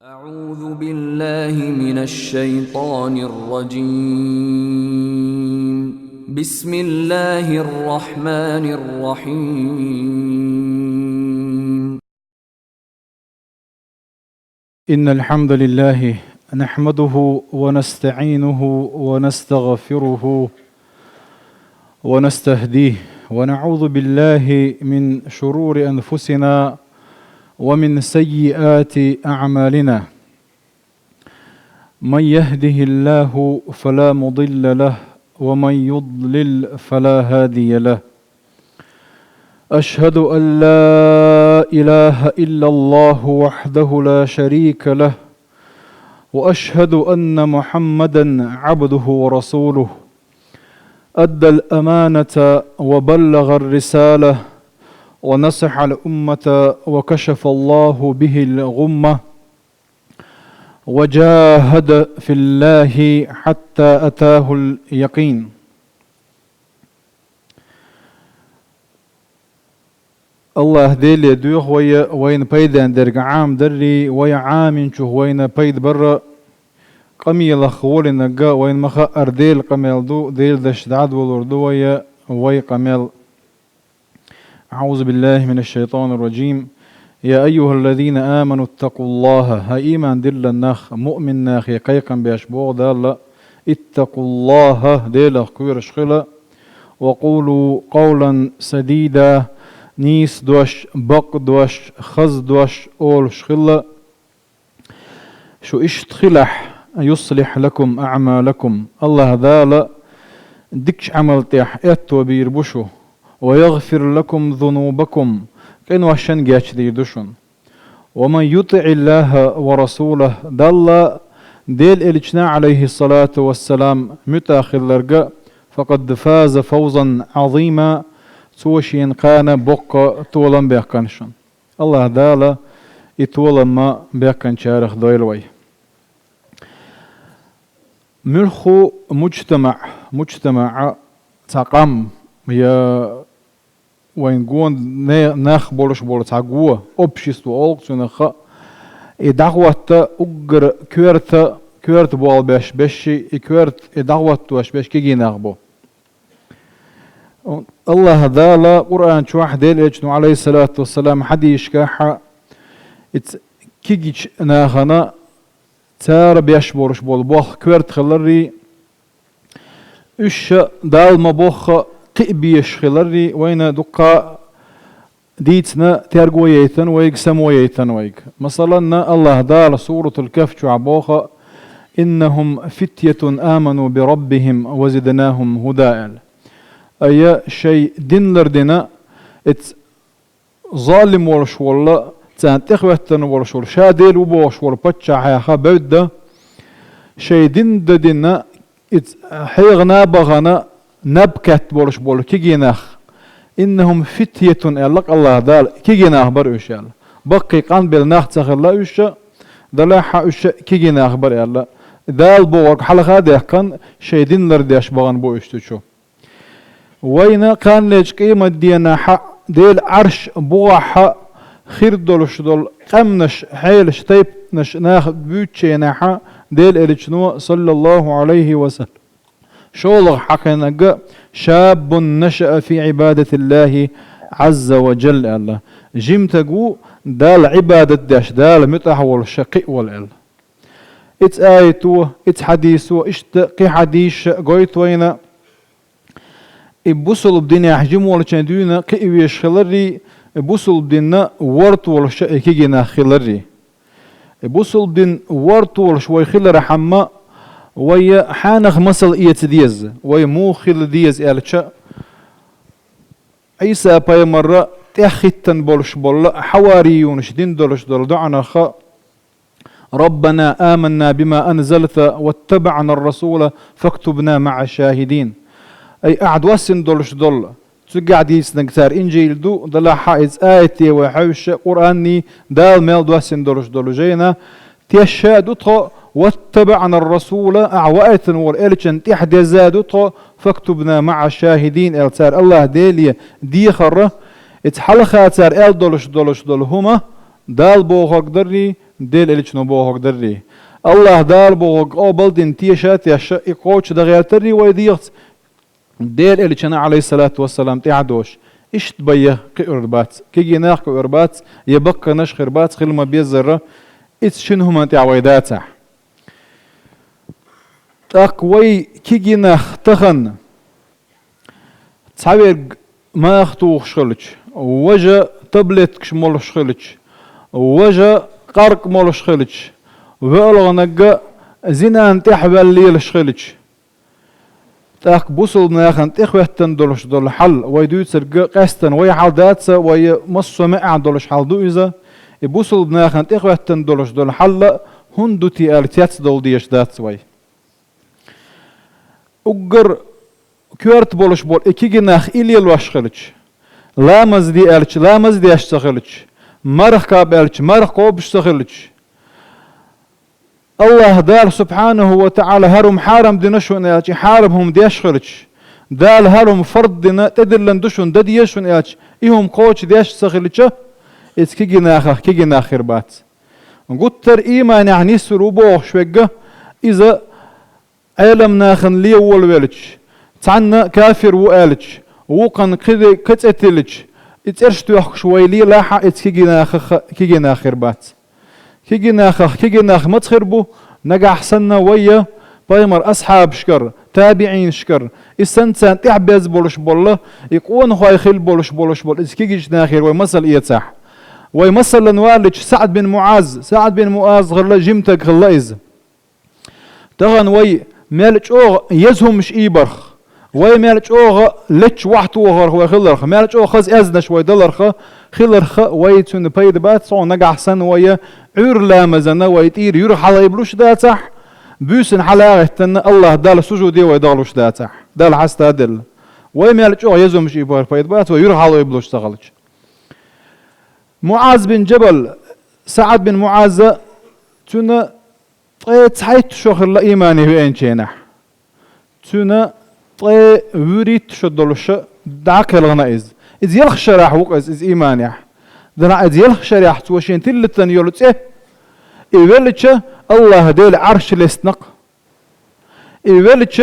أعوذ بالله من الشيطان الرجيم. بسم الله الرحمن الرحيم. إن الحمد لله نحمده ونستعينه ونستغفره ونستهديه ونعوذ بالله من شرور أنفسنا ومن سيئات أعمالنا. من يهده الله فلا مضل له ومن يضلل فلا هادي له. أشهد أن لا إله إلا الله وحده لا شريك له، وأشهد أن محمدا عبده ورسوله. أدى الأمانة وبلغ الرسالة ونصح الأمة وكشف الله به الغمة، وجاهد في الله حتى أتاه اليقين. الله ديلي دوخ وين بيدان درق عام دري ويا عامين شو وين بيد برا قميل خول نجا وين مخا أرديل قميل دو ديل دش دعد والردو وي قميل. أعوذ بالله من الشيطان الرجيم. يا أيها الذين آمنوا اتقوا الله. ها إيمان دل النخ مؤمن ناخ يقيقا بأشبوغ دال اتقوا الله ديل خير شخلا وقولوا قولا سديدا نيس دوش بق دوش خز دوش أول شخلا شو اشتخلح يصلح لكم أعمالكم. الله دال دكش عمل تيح اتو بيربشو ويغفر لكم ذنوبكم كأن وحشن جاش دي دشون. ومن يطع الله ورسوله دل ديل الجنا عليه الصلاة والسلام متاخر لرقا فقد فاز فوزا عظيما توشين كان بق طولا بيقنشن. الله دال يطولا ما بيقن شارخ دويلوي. ملخو مجتمع تقام يا وين جون ناخ بولش بولش عجوة أبشيستو أولكس ونخا إدعوة أجر كورت بول بشي كورت إدعوة واش بش كيجي ناخبو. الله ذالا قرآن شواح ديل إجنو عليه الصلاة والسلام حديش كاحا كيجي ناخنا تار بيش بولش بول بوخ كورت خلري إيش دال ما بوخ قئبيش خلري وين دقا ديتنا تارقويتن ويك سمويتن ويك. مثلا الله دال سورة الكهف شعبوخا إنهم فتية آمنوا بربهم وزدناهم هدى. أي شيء دين لردنا ظالم ورش والله تانت إخوتن ورش والله شاديل وبوش والله بتشا حياخا بودة شيء دين دنا حيغنا بغنا نبكت بولش بول كيجيناخ إنهم فتية يلق الله دال كيجيناخ برؤش يلا بقي قان بالناخ تخلا وش دلاحة وش كيجيناخ بر يلا دال بورك حلقة ده كان شيدين لرديش بغن بوش تشو وين كان ليش قيمة دينا حق ديل عرش بوحة خير دولش دول قمنش حيلش تيب نش ناخ بيوتشي ناحا ديل إلجنو صلى الله عليه وسلم. شولغ حقنا شاب نشأ في عبادة الله عز وجل. الله جمتقو دال عبادة داش دال متحول شقي والعل ات آيتو ات حديثو اشتقي حديث قويت وين ابوصل بدينا يحجمو ولا چندونا قيويش خلري ابوصل بدينا ورط ولا شقي كيجينا خلري ابوصل بدين ورط ولا شوي خلر حما ويا حانخ مصل إيت ديز ويا موخل ديز إلشا عيسى باي مرة تأخيتن بولش بول حواريون شدين دولش دول دعنا خا ربنا آمنا بما أنزلت واتبعنا الرسول فاكتبنا مع الشاهدين. أي قعد وسن دولش دول تقعد يسنكتار إنجيل دو دلا حائز آيتي وحوش قرآني دال ميل دوسن دولش دول جينا تيشا دوتو واتبعنا الرسول أعوائتن والإلشن تحدي زادوتو فاكتبنا مع الشاهدين. التار الله ديلي دي خرة اتحلخاتار دولش دول هما دال بوغاق دري ديل إليش نبوهك دري الله دال بوغ أو بلدين تيشات يشا إقوش دغير تري ويديغت ديل إليش أنا عليه الصلاة والسلام تعدوش إيش تبيه كإربات كي جناح كإربات يبقى نشخ إربات خل ما بيزر إيش شنو ما تعويداته تقوي كي جناح تخن تعبير ما أختو شخلش وجا تبلت كش مول شخلش وجا قرق مول شخلش وألغنق زنان تحبل ليل شخلش تاك بوصل ناخن تخوه تندلش دول حل ويدو تسرق قستن وي حال داتس وي مصو مع دولش حال دو إذا بوصل ناخن تخوه تندلش دول حل هندو تي ألتيات دول ديش داتس وي أقر كورت بولش بول إكي جناخ إلي الواشخلش لا مزدي ألش لا مزدي أشتغلش مرخ كاب ألش مرخ قوب اشتغلش الله دار سبحانه وتعالى هرم حارم دينشون ألش حاربهم ديشخلش دال هرم فرد دينا تدلن دشون دديشون ألش إهم قوش ديش تغلش إتس كي جناخ ربات قلتر إيمان يعني سروبوه شوقة إذا علم ناخن لي والولش تعنا كافر وقالش وقن كذا كتقتلش اترشتو يحك شوي لي لاحا اتس كي جناخ ربات كي جناخ ما تخربو نجا حسنا ويا بايمر أصحاب شكر تابعين شكر السنتان تعبز بولش بوله يقون هو يخل بولش بول اتس كي جناخير ويمثل إيتاح ويمثل لنوالج سعد بن معاذ غلا جمتك غلا إز تغن وي مالج أوغ يزهم مش إيبرخ وي مالج أوغ لتش وحتو غر هو خلرخ مالج أوغ خز أزنش وي دلرخ خلرخ وي تون بيد بات صون نجا حسن وي عور لامزنا وي تير يور حلا يبلوش داتح بوسن حلا تن الله دال سجودي وي دالوش داتح دال حستا دل وي مالج أوغ يزهم مش إيبرخ بيد بات ويور حلا يبلوش تغلج معاذ بن جبل سعد بن معاذ تون تحيت شغل إيماني وين شينح تون وريت شدلش دعك الغنائز إذ يلخ شرح وقز إذ إيمانيح دنا إذ يلخ شرح توشين تلتن يولت إيولتش الله ديل عرش لسنق إيولتش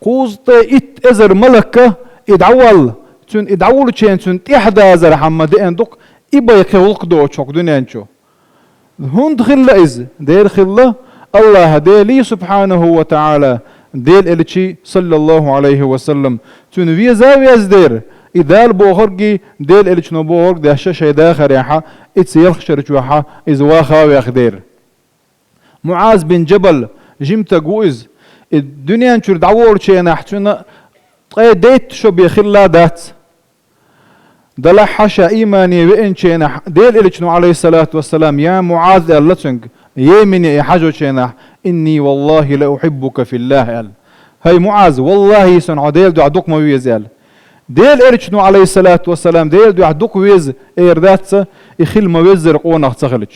قوزت إت أزر ملكة إدعول تون إدعول شين تون تحدى أزر حمد إندق إبا يكولق دوشوك دنيانشو هند خلا إز ديل خلا الله ديلي سبحانه وتعالى ديل إلشي صلى الله عليه وسلم تون ويز دير إذال بوغرقي ديل إلش نبوغرق دهشة شيدا خريحة إتسيلخ شرجوحة إزواخا ويخدير معاذ بن جبل جمتا قويز الدنيا نشور دعوور شيء نحتونا ديت شو بيخلا دات دلح حشا إيماني وإن شيء ديل إلش عليه الصلاة والسلام يا معاذ اللتنق يمني يا حاجة شينح إني والله لا أحبك في الله قال هاي معاذ والله سنع ديل دو عدوك ما ويزال ديل إرشنو عليه الصلاة والسلام ديل دو عدوك ويز إيرداتس يخيل ما ويزر قونا تغلج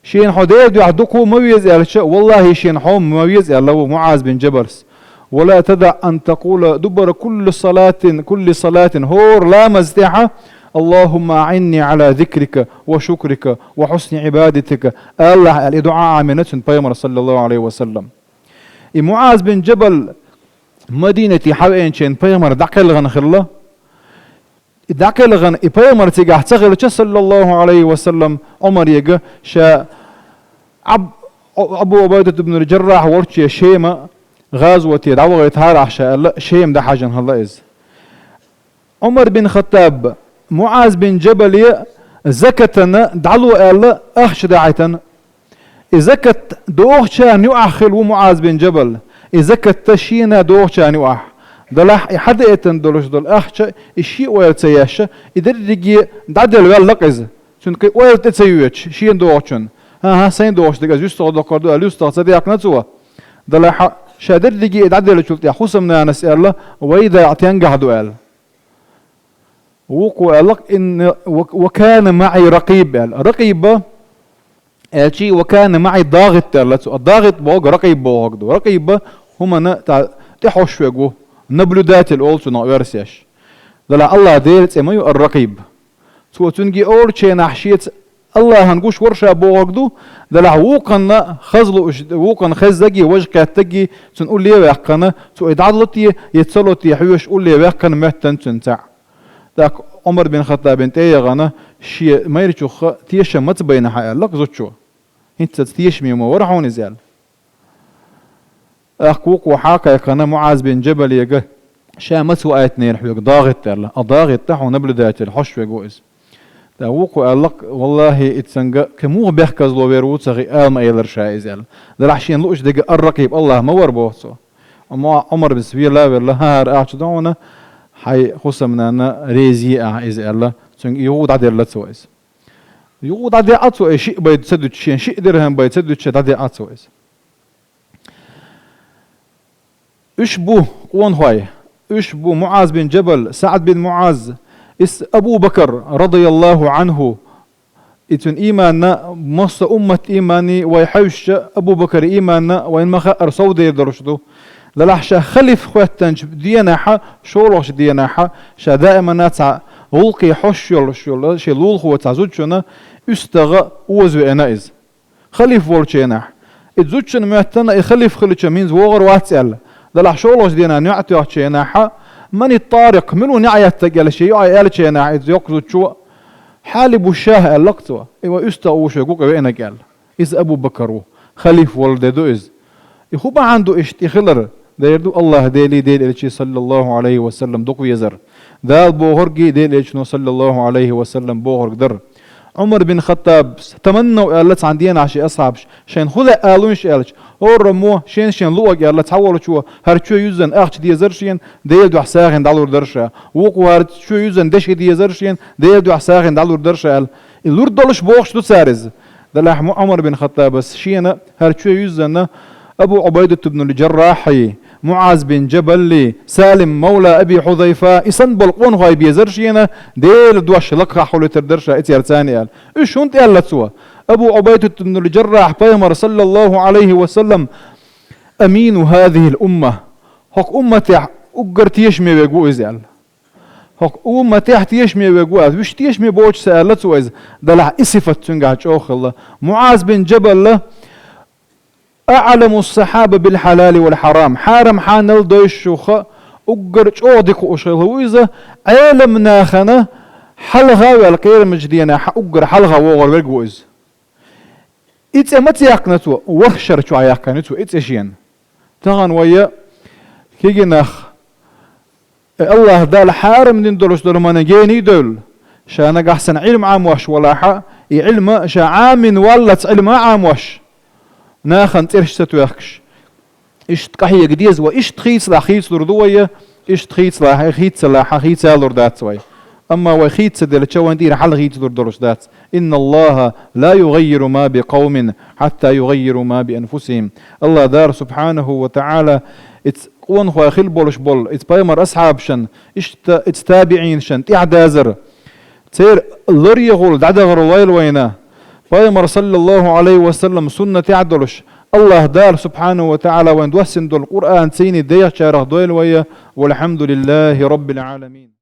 شين حو ديل دو عدوك ما ويزال والله شين حوم ما ويزال لو معاذ بن جبرس ولا تدع أن تقول دبر كل صلاة هور لا مزدحة اللهم أعني على ذكرك وشكرك وحسن عبادتك الله الدعاء عمنة بيمر صلى الله عليه وسلم معاذ بن جبل مدينة حوين شين بيمر دعكلغن خلا دعكلغن بيمر تيجا تغل صلى الله عليه وسلم عمر يجا شا أبو عبيدة بن الجراح ورشي شيمة غازوة دعوة يتهارح شا شيم ده حاجة هلا إز عمر بن خطاب معاذ بن جبل زكتنا دعلو قال أخش داعتنا زكت دوغشان يؤخل ومعاذ بن جبل زكت تشينا دوغشان يؤخ دلح يحدئتن دولش دول أخش الشيء ويلتسياش يدرجي دعدل واللقز سنكي ويلتسيوش شين دوغشن ها سين دوغش دقز يستغل دقردو يستغل صديق نتوه دلح شادرجي دعدل شلت حسمنا نسأل وإذا يعطينجح دوال وقال إن وكان معي رقيب رقيب شيء وكان معي ضاغط الضاغط بوق رقيب بوق رقيب هم تحوش فيجو نبلودات الأولس ونعيرسيش دلا الله ديرت إما الرقيب سو تنجي أول شيء نحشيت الله هنقوش ورشة بوغدو دلع ووقنا خزلو ووقنا خزجي وجكات تجي تنقول لي ويقنا تو إدعلتي يتصلتي حيوش قول لي ويقنا مهتن تنتع ذاك عمر بن الخطاب بنت غنا شيء ما يرجوخ تيش ما تبين حياة لك زوجو انت تيش ميوم ورحون زيال أخوك وحاكا يقنا معاذ بن جبل يقى شامت وآيتنين حيوك ضاغط تلا أضاغط تحو نبل ذات الحش ويقوز داوق وقالك والله اتسنجا كمو بيحكز لو بيروت صغي ما يلر شايز يلا دلعشين لوش دق الرقيب الله ما وربوسو اما عمر بن سبيل الله والله هار اعتدونا حي خصمنا انا ريزي از الله سن يود عدل لا تسويس يود عدل اتسو شيء بيد سدد شيء درهم بيد سدد شيء عدل اتسويس اشبو قون هواي اشبو معاذ بن جبل سعد بن معاذ أبو بكر رضي الله عنه إتن إيماننا مص أمة إيماني ويحوش أبو بكر إيماننا وإن ما خأر صودي درشدو للحشا خلف خواتنج ديناحا شولوش ديناحا شا دائما ناتع غلقي حش يول شلول هو تعزوجنا استغى وزو انايز خلف ولشيناح اتزوجن مهتنا يخلف خلش مينز وغر واتسال للح شولوش دينا نعتي واتشيناحا من الطارق منو نعيت تجل شيء يعيال شيء نعيت يقصد شو حالب الشاه اللقطة إيوه استوى شو وين قال إذ أبو بكر خليف ولد دوز يخوب عنده يخلر ده يردو الله ديلي إلشي صلى الله عليه وسلم دق يزر ذا بوهرجي ديل إلشي صلى الله عليه وسلم بوهرج در عمر بن الخطاب تمنوا قالت عندنا عشي أصحابش شين خذ قالونش قالش هو رموه شين لوق قالت حولوا شو هرشو يوزن أخش دي زرشين ديل دو حساغن دالور درشة وقوا هرشو يوزن دش دي زرشين ديل دو حساغن دالور درشة قال اللور دولش بوخش دو سارز دلح عمر بن الخطاب بس شينا هرشو يوزن أبو عبيدة بن الجراحي معاذ بن جبل سالم مولى أبي حذيفة إسنبل قون غاي بيزرشينا ديل دوش لقرا حول تردرشا إتيار ثاني قال إيش هونت قال لتسوا أبو عبيدة بن الجراح بيمر صلى الله عليه وسلم أمين هذه الأمة حق أمتي أقر تيشمي ويقو إزال حق أمتي تيشمي ويقو وش تيشمي بوش سأل لتسوا إز دلع إسفة تنقاش أوخ الله معاذ بن جبل أعلم الصحابة بالحلال والحرام حارم حانل دوشوخة أقر أودك أشغله وإذا علم ناخنا حلغة والقير مجدينا أقر حلغة وغر ويقوز إتس أمت يقنتو وخشر شو يقنتو إتس أشيان تغن ويا كيجي ناخ الله دال حارم دين دولش دولمانا جيني دول شانك أحسن علم عام وش ولا حا علم شا عام ولت علم عام وش ناخن ترش ستوخش إيش تقحي جديز وإيش تخيص لا خيص لردوية إيش تخيص لا خيص لا خيص لردات سوي أما وخيص دل تشوان دير حل خيص لردرش دات إن الله لا يغير ما بقوم حتى يغيروا ما بأنفسهم الله دار سبحانه وتعالى قون خو خيل بولش بول بايمر أصحاب شن إيش تابعين شن تعدازر تير لري يقول دعدغر الله وينه بايمر صلى الله عليه وسلم سنة عدلش الله دار سبحانه وتعالى وين دوسن دول القرآن سيني ديخ شارخ دويل ويا والحمد لله رب العالمين.